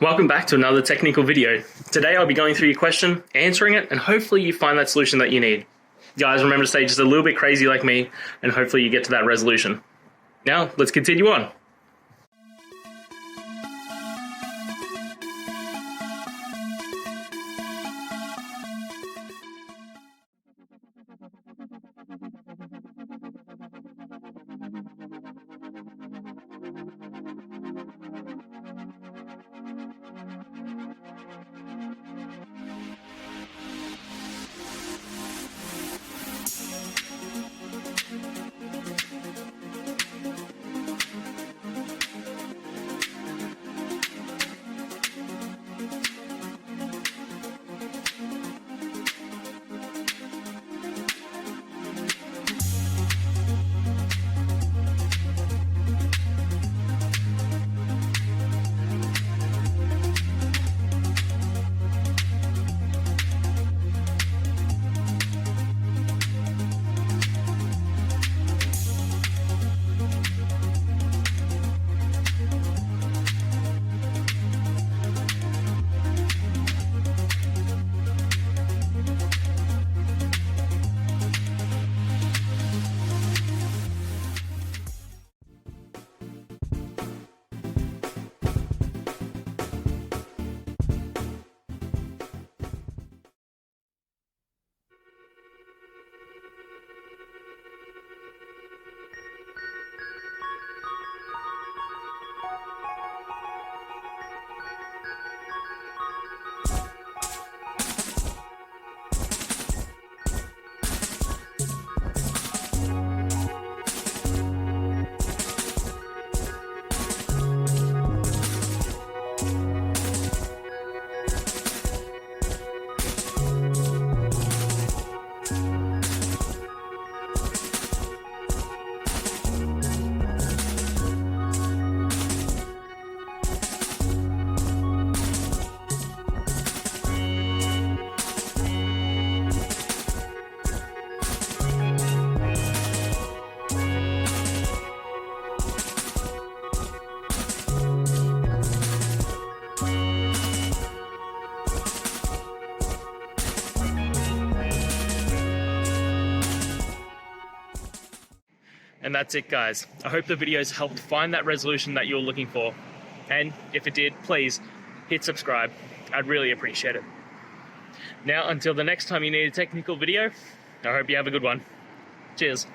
Welcome back to another technical video. Today I'll be going through your question, answering it, and hopefully you find that solution that you need. Guys, remember to stay just a little bit crazy like me, and hopefully you get to that resolution. Now, let's continue on. And that's it, guys. I hope the videos helped find that resolution that you're looking for. And if it did, please hit subscribe. I'd really appreciate it. Now, until the next time you need a technical video, I hope you have a good one. Cheers.